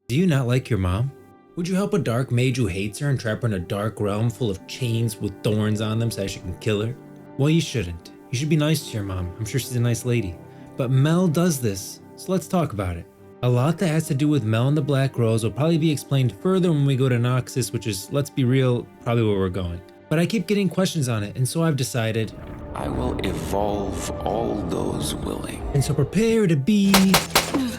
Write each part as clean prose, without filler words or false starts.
Do you not like your mom? Would you help a dark mage who hates her and trap her in a dark realm full of chains with thorns on them so that she can kill her? Well, you shouldn't. You should be nice to your mom. I'm sure she's a nice lady. But Mel does this, so let's talk about it. A lot that has to do with Mel and the Black Rose will probably be explained further when we go to Noxus, which is, let's be real, probably where we're going. But I keep getting questions on it, and so I've decided I will evolve all those willing. And so prepare to be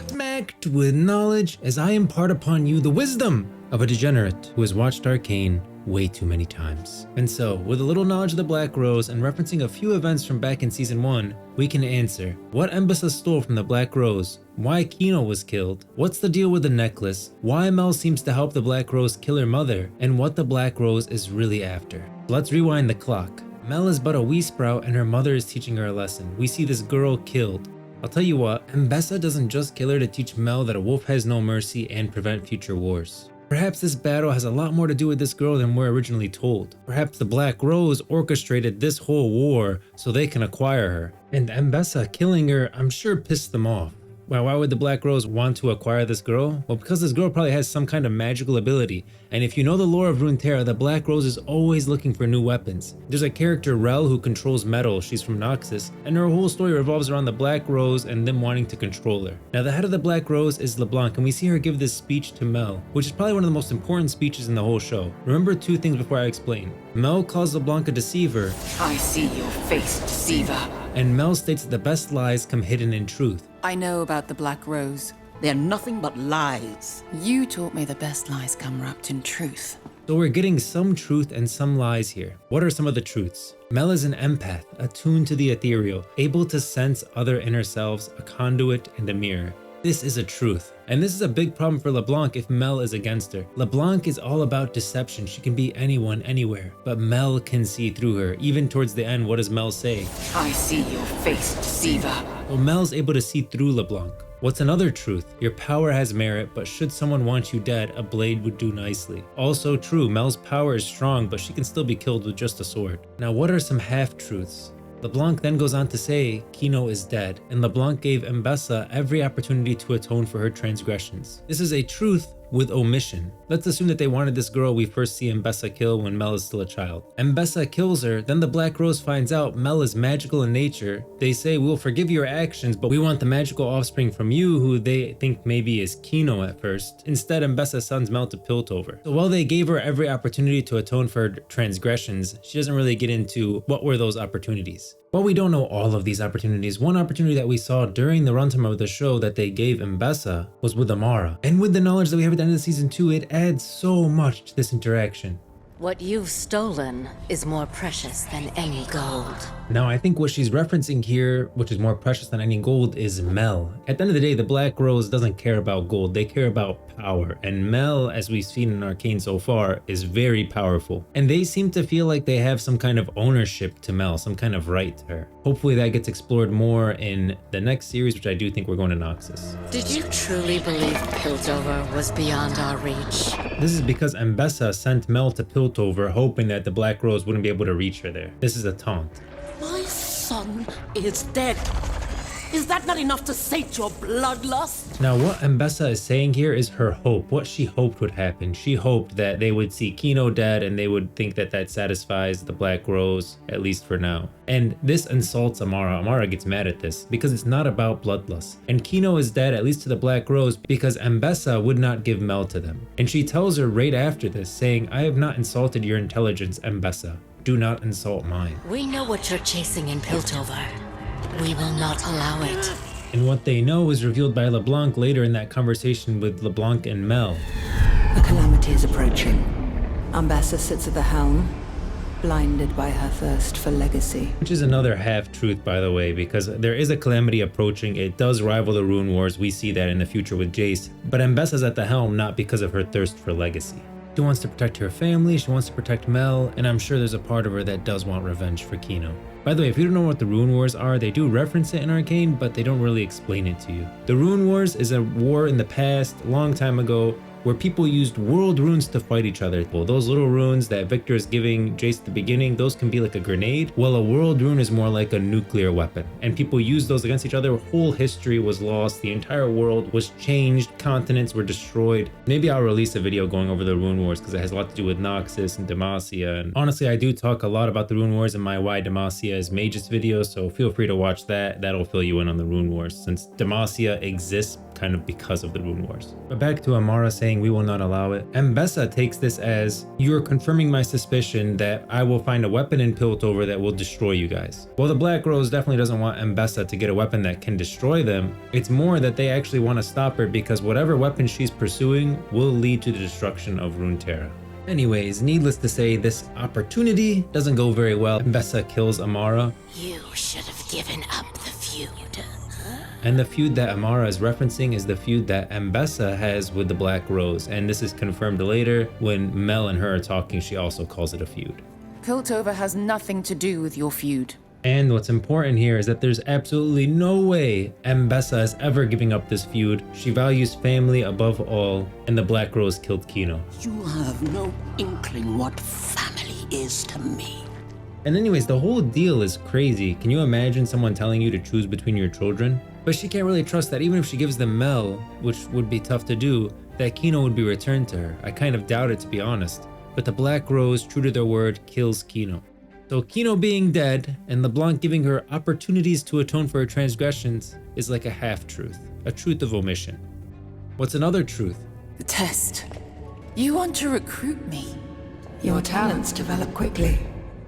smacked with knowledge as I impart upon you the wisdom of a degenerate who has watched Arcane way too many times. And so, with a little knowledge of the Black Rose and referencing a few events from back in Season 1, we can answer what Ambessa stole from the Black Rose, why Kino was killed, what's the deal with the necklace, why Mel seems to help the Black Rose kill her mother, and what the Black Rose is really after. Let's rewind the clock. Mel is but a wee sprout and her mother is teaching her a lesson. We see this girl killed. I'll tell you what, Ambessa doesn't just kill her to teach Mel that a wolf has no mercy and prevent future wars. Perhaps this battle has a lot more to do with this girl than we're originally told. Perhaps the Black Rose orchestrated this whole war so they can acquire her. And Ambessa killing her, I'm sure pissed them off. Why would the Black Rose want to acquire this girl? Well, because this girl probably has some kind of magical ability. And if you know the lore of runeterra, the Black Rose is always looking for new weapons. There's a character, Rel, who controls metal. She's from Noxus, and her whole story revolves around the Black Rose and them wanting to control her. Now, the head of the Black Rose is LeBlanc, and we see her give this speech to Mel, which is probably one of the most important speeches in the whole show. Remember two things before I explain. Mel calls LeBlanc a deceiver. I see your face, deceiver. And Mel states that the best lies come hidden in truth. I know about the Black Rose. They're nothing but lies. You taught me the best lies come wrapped in truth. So we're getting some truth and some lies here. What are some of the truths? Mel is an empath, attuned to the ethereal, able to sense other inner selves, a conduit and a mirror. This is a truth. And this is a big problem for LeBlanc if Mel is against her. LeBlanc is all about deception. She can be anyone, anywhere. But Mel can see through her. Even towards the end, what does Mel say? I see your face, deceiver. Well, Mel's able to see through LeBlanc. What's another truth? Your power has merit, but should someone want you dead, a blade would do nicely. Also true, Mel's power is strong, but she can still be killed with just a sword. Now, what are some half-truths? LeBlanc then goes on to say Kino is dead, and LeBlanc gave Ambessa every opportunity to atone for her transgressions. This is a truth with omission. Let's assume that they wanted this girl we first see Ambessa kill when Mel is still a child. Ambessa kills her, then the Black Rose finds out Mel is magical in nature. They say, we'll forgive your actions, but we want the magical offspring from you, who they think maybe is Kino at first. Instead, Ambessa sends Mel to Piltover. So while they gave her every opportunity to atone for her transgressions, she doesn't really get into what were those opportunities. But we don't know all of these opportunities. One opportunity that we saw during the runtime of the show that they gave Ambessa was with Amara. And with the knowledge that we have at the end of season 2, it adds so much to this interaction. What you've stolen is more precious than any gold. Now, I think what she's referencing here, which is more precious than any gold, is Mel. At the end of the day, the Black Rose doesn't care about gold, they care about power. And Mel, as we've seen in Arcane so far, is very powerful. And they seem to feel like they have some kind of ownership to Mel, some kind of right to her. Hopefully that gets explored more in the next series, which I do think we're going to Noxus. Did you truly believe Piltover was beyond our reach? This is because Ambessa sent Mel to Piltover, hoping that the Black Rose wouldn't be able to reach her there. This is a taunt. My son is dead. Is that not enough to sate your bloodlust? Now, what Ambessa is saying here is her hope, what she hoped would happen. She hoped that they would see Kino dead and they would think that that satisfies the Black Rose, at least for now. And this insults Amara. Amara gets mad at this because it's not about bloodlust. And Kino is dead, at least to the Black Rose, because Ambessa would not give Mel to them. And she tells her right after this, saying, I have not insulted your intelligence, Ambessa. Do not insult mine. We know what you're chasing in Piltover. We will not allow it. And what they know is revealed by LeBlanc later in that conversation with LeBlanc and Mel. The calamity is approaching. Ambessa sits at the helm, blinded by her thirst for legacy. Which is another half-truth, by the way, because there is a calamity approaching. It does rival the Rune Wars. We see that in the future with Jace. But Ambessa's at the helm not because of her thirst for legacy. She wants to protect her family, she wants to protect Mel, and I'm sure there's a part of her that does want revenge for Kino. By the way, if you don't know what the Rune Wars are, they do reference it in Arcane, but they don't really explain it to you. The Rune Wars is a war in the past, a long time ago, where people used world runes to fight each other. Well, those little runes that Victor is giving Jace at the beginning, those can be like a grenade. Well, a world rune is more like a nuclear weapon, and people use those against each other. Whole history was lost. The entire world was changed. Continents were destroyed. Maybe I'll release a video going over the rune wars because it has a lot to do with Noxus and Demacia. And honestly, I do talk a lot about the rune wars in my Why Demacia is Magus video, so feel free to watch that. That'll fill you in on the rune wars, since Demacia exists kind of because of the rune wars. But back to Amara saying we will not allow it. Ambessa takes this as, you're confirming my suspicion that I will find a weapon in Piltover that will destroy you guys. Well, the Black Rose definitely doesn't want Ambessa to get a weapon that can destroy them. It's more that they actually want to stop her because whatever weapon she's pursuing will lead to the destruction of runeterra. Anyways, needless to say, this opportunity doesn't go very well. Ambessa kills Amara. You should have given up the feud. And the feud that Amara is referencing is the feud that Ambessa has with the Black Rose. And this is confirmed later when Mel and her are talking, she also calls it a feud. Piltover has nothing to do with your feud. And what's important here is that there's absolutely no way Ambessa is ever giving up this feud. She values family above all, and the Black Rose killed Kino. You have no inkling what family is to me. And anyways, the whole deal is crazy. Can you imagine someone telling you to choose between your children? But she can't really trust that even if she gives them Mel, which would be tough to do, that Kino would be returned to her. I kind of doubt it, to be honest. But the Black Rose, true to their word, kills Kino. So Kino being dead and LeBlanc giving her opportunities to atone for her transgressions is like a half-truth, a truth of omission. What's another truth? The test. You want to recruit me. Your talents develop quickly.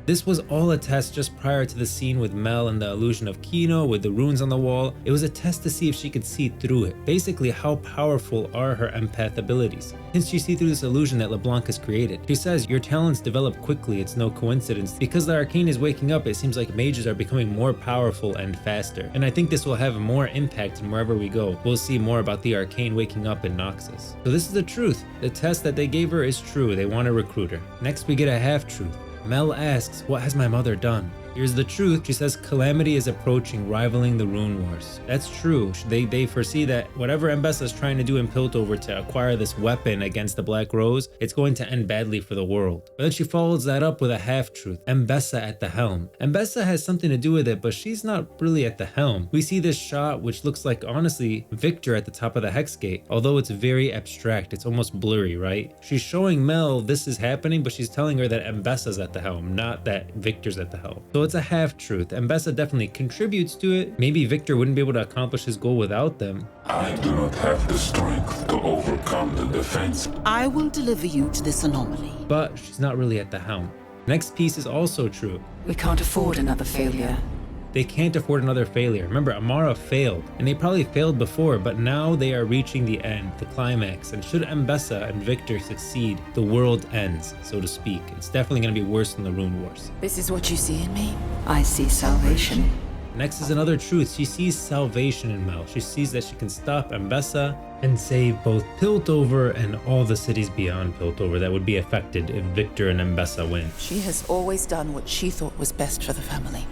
This was all a test just prior to the scene with Mel and the illusion of Kino with the runes on the wall. It was a test to see if she could see through it. Basically, how powerful are her empath abilities? Can she see through this illusion that LeBlanc has created? She says, your talents develop quickly, it's no coincidence. Because the Arcane is waking up, it seems like mages are becoming more powerful and faster. And I think this will have more impact in wherever we go. We'll see more about the Arcane waking up in Noxus. So this is the truth. The test that they gave her is true. They want to recruit her. Next, we get a half-truth. Mel asks, what has my mother done? Here's the truth. She says calamity is approaching, rivaling the rune wars. That's true. They foresee that whatever Ambessa is trying to do in Piltover to acquire this weapon against the Black Rose, it's going to end badly for the world. But then she follows that up with a half-truth. Ambessa at the helm. Ambessa has something to do with it, but she's not really at the helm. We see this shot, which looks like, honestly, Victor at the top of the Hex Gate. Although it's very abstract, it's almost blurry, right? She's showing Mel this is happening, but she's telling her that Ambessa's at the helm, not that Victor's at the helm. So it's a half-truth. Ambessa definitely contributes to it. Maybe Victor wouldn't be able to accomplish his goal without them. I do not have the strength to overcome the defense. I will deliver you to this anomaly. But she's not really at the helm. Next piece is also true. We can't afford another failure. They can't afford another failure. Remember, Amara failed, and they probably failed before, but now they are reaching the end, the climax, and should Ambessa and Victor succeed, the world ends, so to speak. It's definitely going to be worse than the Rune Wars. This is what you see in me? I see salvation. Next is another truth. She sees salvation in Mel. She sees that she can stop Ambessa and save both Piltover and all the cities beyond Piltover that would be affected if Victor and Ambessa win. She has always done what she thought was best for the family.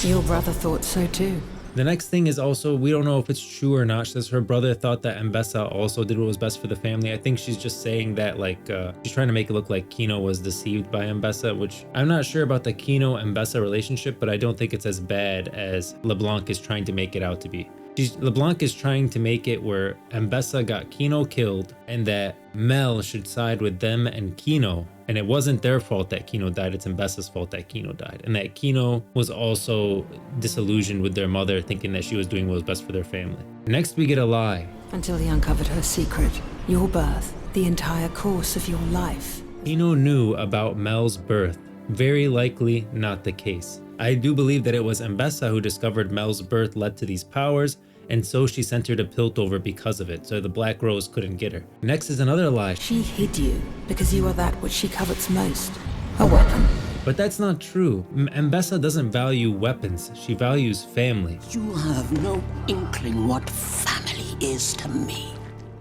Your brother thought so too. The next thing is also, we don't know if it's true or not. She says her brother thought that Ambessa also did what was best for the family. I think she's just saying that, like, she's trying to make it look like Kino was deceived by Ambessa, which I'm not sure about the Kino-Ambessa relationship, but I don't think it's as bad as LeBlanc is trying to make it out to be. LeBlanc is trying to make it where Ambessa got Kino killed and that Mel should side with them and Kino. And it wasn't their fault that Kino died, it's Ambessa's fault that Kino died. And that Kino was also disillusioned with their mother, thinking that she was doing what was best for their family. Next, we get a lie. Until he uncovered her secret, your birth, the entire course of your life. Kino knew about Mel's birth. Very likely not the case. I do believe that it was Ambessa who discovered Mel's birth led to these powers, and so she sent her to Piltover because of it, so the Black Rose couldn't get her. Next is another lie. She hid you because you are that which she covets most, a weapon. But that's not true. Ambessa doesn't value weapons, she values family. You have no inkling what family is to me.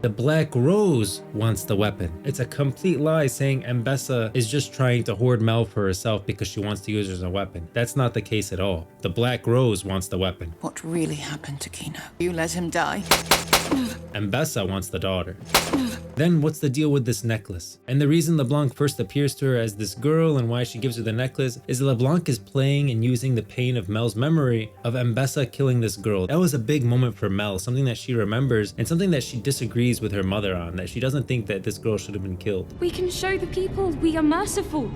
The Black Rose wants the weapon. It's a complete lie saying Ambessa is just trying to hoard Mel for herself because she wants to use her as a weapon. That's not the case at all. The Black Rose wants the weapon. What really happened to Kino? You let him die? Ambessa wants the daughter. Then what's the deal with this necklace? And the reason LeBlanc first appears to her as this girl and why she gives her the necklace is LeBlanc is playing and using the pain of Mel's memory of Ambessa killing this girl. That was a big moment for Mel, something that she remembers and something that she disagrees with her mother on, that she doesn't think that this girl should have been killed. We can show the people we are merciful.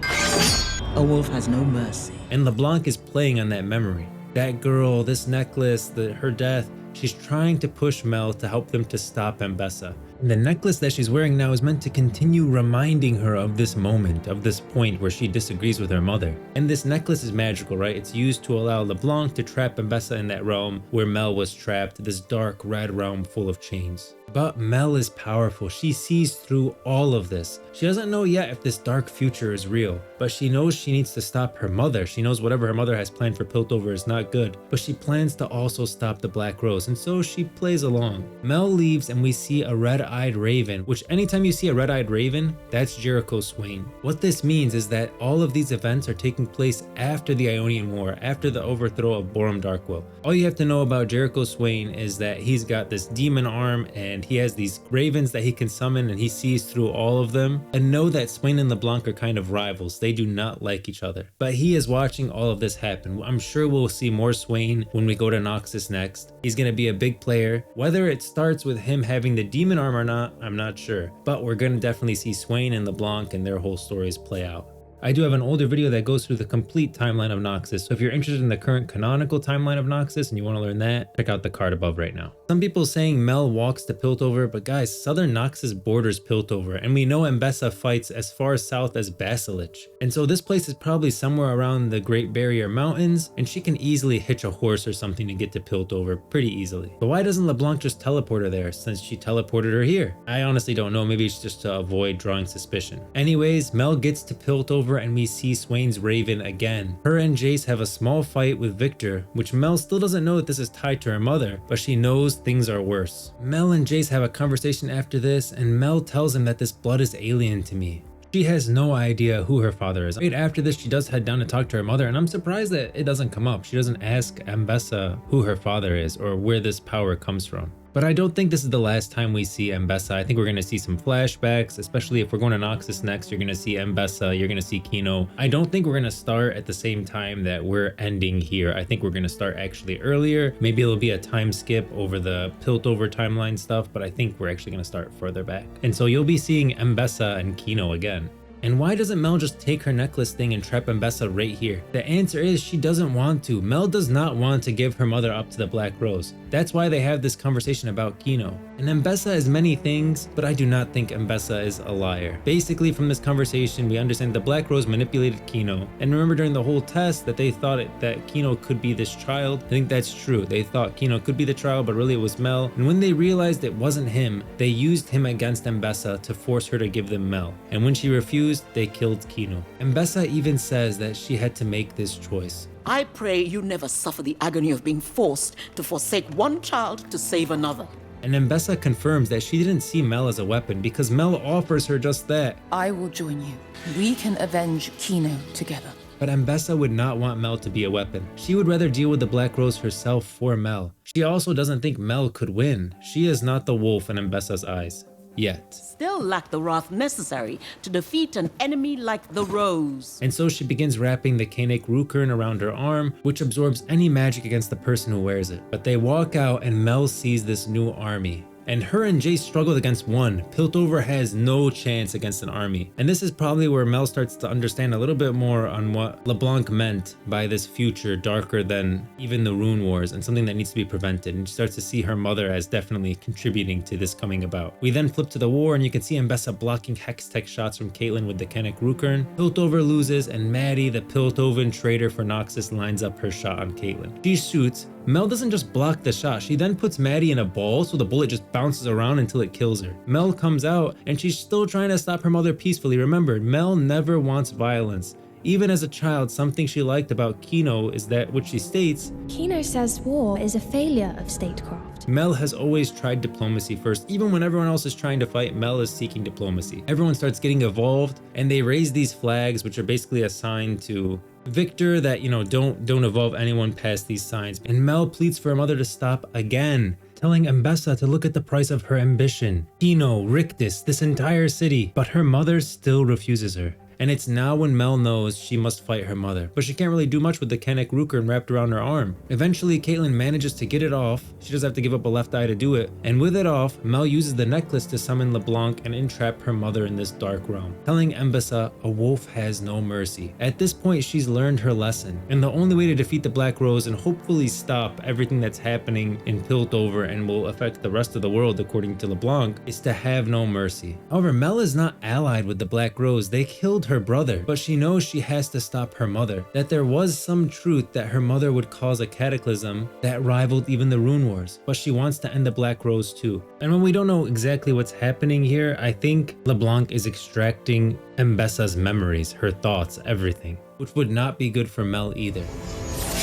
A wolf has no mercy. And LeBlanc is playing on that memory. That girl, this necklace, her death, she's trying to push Mel to help them to stop Ambessa. And the necklace that she's wearing now is meant to continue reminding her of this moment, of this point where she disagrees with her mother. And this necklace is magical, right? It's used to allow LeBlanc to trap Ambessa in that realm where Mel was trapped, this dark red realm full of chains. But Mel is powerful. She sees through all of this. She doesn't know yet if this dark future is real, but she knows she needs to stop her mother. She knows whatever her mother has planned for Piltover is not good, but she plans to also stop the Black Rose, and so she plays along. Mel leaves and we see a red-eyed raven, which anytime you see a red-eyed raven, that's Jericho Swain. What this means is that all of these events are taking place after the Ionian War, after the overthrow of Borum Darkwill. All you have to know about Jericho Swain is that he's got this demon arm and he has these ravens that he can summon and he sees through all of them. And know that Swain and LeBlanc are kind of rivals. They do not like each other. But he is watching all of this happen. I'm sure we'll see more Swain when we go to Noxus next. He's going to be a big player. Whether it starts with him having the demon arm or not, I'm not sure. But we're going to definitely see Swain and LeBlanc and their whole stories play out. I do have an older video that goes through the complete timeline of Noxus, so if you're interested in the current canonical timeline of Noxus and you want to learn that, check out the card above right now. Some people saying Mel walks to Piltover, but guys, southern Noxus borders Piltover, and we know Ambessa fights as far south as Basilich. And so this place is probably somewhere around the Great Barrier Mountains, and she can easily hitch a horse or something to get to Piltover pretty easily. But why doesn't LeBlanc just teleport her there since she teleported her here? I honestly don't know, maybe it's just to avoid drawing suspicion. Anyways, Mel gets to Piltover and we see Swain's Raven again. Her and Jace have a small fight with Victor, which Mel still doesn't know that this is tied to her mother, but she knows things are worse. Mel and Jace have a conversation after this, and Mel tells him that this blood is alien to me. She has no idea who her father is. Right after this, she does head down to talk to her mother, and I'm surprised that it doesn't come up. She doesn't ask Ambessa who her father is or where this power comes from. But I don't think this is the last time we see Ambessa. I think we're going to see some flashbacks, especially if we're going to Noxus next. You're going to see Ambessa, you're going to see Kino. I don't think we're going to start at the same time that we're ending here. I think we're going to start actually earlier. Maybe it'll be a time skip over the Piltover timeline stuff, but I think we're actually going to start further back. And so you'll be seeing Ambessa and Kino again. And why doesn't Mel just take her necklace thing and trap Ambessa right here? The answer is she doesn't want to. Mel does not want to give her mother up to the Black Rose. That's why they have this conversation about Kino. And Ambessa is many things, but I do not think Ambessa is a liar. Basically, from this conversation, we understand the Black Rose manipulated Kino. And remember during the whole test that they thought that Kino could be this child? I think that's true. They thought Kino could be the child, but really it was Mel. And when they realized it wasn't him, they used him against Ambessa to force her to give them Mel. And when she refused, they killed Kino. Ambessa even says that she had to make this choice. I pray you never suffer the agony of being forced to forsake one child to save another. And Ambessa confirms that she didn't see Mel as a weapon because Mel offers her just that. I will join you. We can avenge Kino together. But Ambessa would not want Mel to be a weapon. She would rather deal with the Black Rose herself for Mel. She also doesn't think Mel could win. She is not the wolf in Ambessa's eyes. Yet. Still lack the wrath necessary to defeat an enemy like the Rose. And so she begins wrapping the Canik Rukern around her arm, which absorbs any magic against the person who wears it. But they walk out and Mel sees this new army. And her and Jace struggled against one. Piltover has no chance against an army. And this is probably where Mel starts to understand a little bit more on what LeBlanc meant by this future darker than even the Rune Wars and something that needs to be prevented. And she starts to see her mother as definitely contributing to this coming about. We then flip to the war and you can see Ambessa blocking Hextech shots from Caitlyn with the Canik Rukern. Piltover loses and Maddie, the Piltovan traitor for Noxus, lines up her shot on Caitlyn. She shoots. Mel doesn't just block the shot, she then puts Maddie in a ball so the bullet just bounces around until it kills her. Mel comes out and she's still trying to stop her mother peacefully. Remember, Mel never wants violence. Even as a child, something she liked about Kino is that, which she states, Kino says war is a failure of statecraft. Mel has always tried diplomacy first. Even when everyone else is trying to fight, Mel is seeking diplomacy. Everyone starts getting evolved and they raise these flags, which are basically a sign to Victor that, don't evolve anyone past these signs. And Mel pleads for her mother to stop again. telling Ambessa to look at the price of her ambition. Kino, Rictus, this entire city, but her mother still refuses her. And it's now when Mel knows she must fight her mother, but she can't really do much with the Kenneck Ruker wrapped around her arm. Eventually, Caitlyn manages to get it off. She does have to give up a left eye to do it, and with it off, Mel uses the necklace to summon LeBlanc and entrap her mother in this dark realm, telling Ambessa a wolf has no mercy. At this point, she's learned her lesson, and the only way to defeat the Black Rose and hopefully stop everything that's happening in Piltover and will affect the rest of the world according to LeBlanc is to have no mercy. However, Mel is not allied with the Black Rose. They killed her brother, but she knows she has to stop her mother, that there was some truth that her mother would cause a cataclysm that rivaled even the Rune Wars, but she wants to end the Black Rose too. And when we don't know exactly what's happening here, I think LeBlanc is extracting Ambessa's memories, her thoughts, everything, which would not be good for Mel either.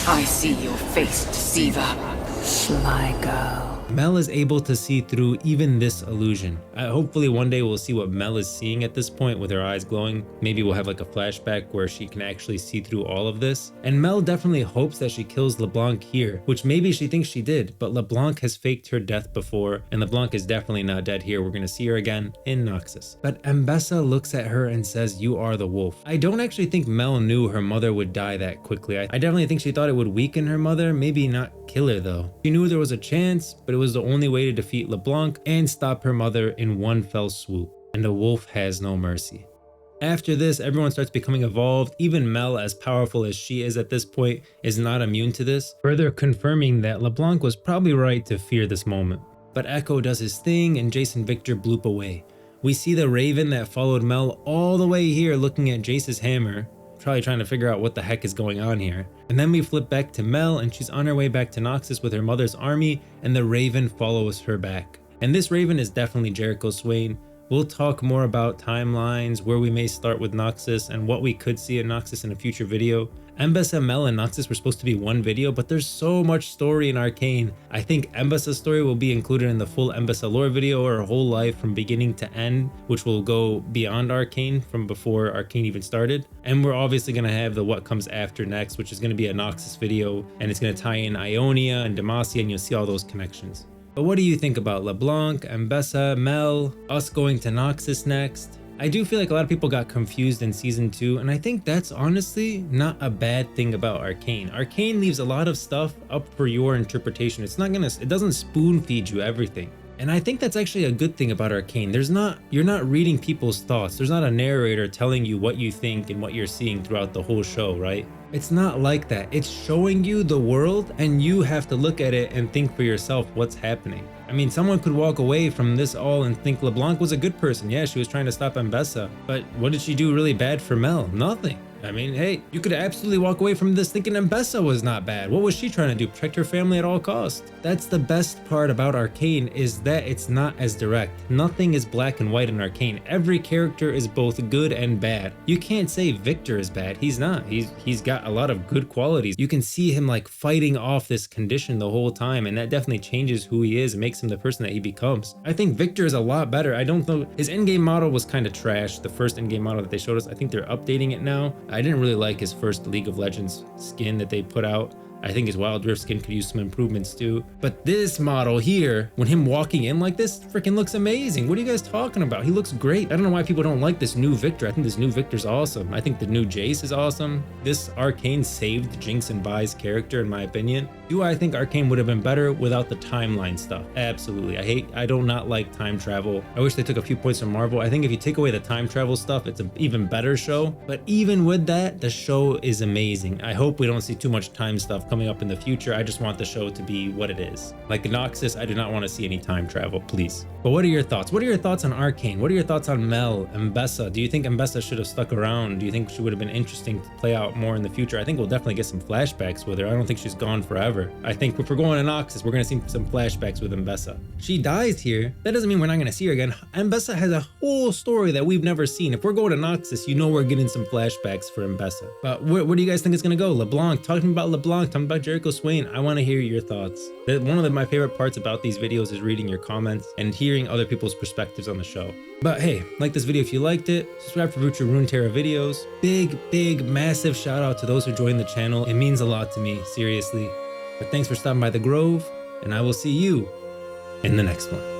I see your face, deceiver. Sly girl. Mel is able to see through even this illusion. Hopefully one day we'll see what Mel is seeing at this point with her eyes glowing. Maybe we'll have like a flashback where she can actually see through all of this. And Mel definitely hopes that she kills LeBlanc here, which maybe she thinks she did, but LeBlanc has faked her death before, and LeBlanc is definitely not dead here. We're gonna see her again in Noxus. But Ambessa looks at her and says, "You are the wolf." I don't actually think Mel knew her mother would die that quickly. I definitely think she thought it would weaken her mother, maybe not kill her though. She knew there was a chance, but it was the only way to defeat LeBlanc and stop her mother in one fell swoop. And the wolf has no mercy. After this, everyone starts becoming evolved. Even Mel, as powerful as she is at this point, is not immune to this, further confirming that LeBlanc was probably right to fear this moment. But Echo does his thing and Jason Victor bloop away. We see the Raven that followed Mel all the way here looking at Jace's hammer, probably trying to figure out what the heck is going on here. And then we flip back to Mel and she's on her way back to Noxus with her mother's army, and the Raven follows her back. And this Raven is definitely Jericho Swain. We'll talk more about timelines, where we may start with Noxus, and what we could see in Noxus in a future video. Ambessa, Mel, and Noxus were supposed to be one video, but there's so much story in Arcane. I think Ambessa's story will be included in the full Ambessa lore video, or her whole life from beginning to end, which will go beyond Arcane from before Arcane even started. And we're obviously going to have the what comes after next, which is going to be a Noxus video, and it's going to tie in Ionia and Demacia, and you'll see all those connections. But what do you think about LeBlanc, Ambessa, Mel, us going to Noxus next? I do feel like a lot of people got confused in season 2, and I think that's honestly not a bad thing about Arcane. Arcane leaves a lot of stuff up for your interpretation. It doesn't spoon feed you everything. And I think that's actually a good thing about Arcane. You're not reading people's thoughts. There's not a narrator telling you what you think and what you're seeing throughout the whole show, right? It's not like that. It's showing you the world and you have to look at it and think for yourself what's happening. I mean, someone could walk away from this all and think LeBlanc was a good person. Yeah, she was trying to stop Ambessa, but what did she do really bad for Mel? Nothing. I mean, hey, you could absolutely walk away from this thinking Ambessa was not bad. What was she trying to do? Protect her family at all costs. That's the best part about Arcane, is that it's not as direct. Nothing is black and white in Arcane. Every character is both good and bad. You can't say Victor is bad. He's not. He's got a lot of good qualities. You can see him like fighting off this condition the whole time, and that definitely changes who he is and makes him the person that he becomes. I think Victor is a lot better. I don't know. His endgame model was kind of trash. The first endgame model that they showed us, I think they're updating it now. I didn't really like his first League of Legends skin that they put out. I think his Wild Rift skin could use some improvements too. But this model here, when him walking in like this, freaking looks amazing. What are you guys talking about? He looks great. I don't know why people don't like this new Victor. I think this new Victor's awesome. I think the new Jace is awesome. This Arcane saved Jinx and Vi's character, in my opinion. Do I think Arcane would have been better without the timeline stuff? Absolutely. I do not like time travel. I wish they took a few points from Marvel. I think if you take away the time travel stuff, it's an even better show. But even with that, the show is amazing. I hope we don't see too much time stuff coming up in the future. I just want the show to be what it is. Like Noxus, I do not want to see any time travel, please. But what are your thoughts? What are your thoughts on Arcane? What are your thoughts on Mel, Ambessa? Do you think Ambessa should have stuck around? Do you think she would have been interesting to play out more in the future? I think we'll definitely get some flashbacks with her. I don't think she's gone forever. I think if we're going to Noxus, we're going to see some flashbacks with Ambessa. She dies here. That doesn't mean we're not going to see her again. Ambessa has a whole story that we've never seen. If we're going to Noxus, you know we're getting some flashbacks for Ambessa. But where do you guys think it's going to go? LeBlanc, talking about LeBlanc, talking about Jericho Swain. I want to hear your thoughts. One of my favorite parts about these videos is reading your comments and hearing other people's perspectives on the show. But hey, like this video if you liked it, subscribe for future runeterra videos. Big, massive shout out to those who joined the channel. It means a lot to me, seriously. But thanks for stopping by the Grove, and I will see you in the next one.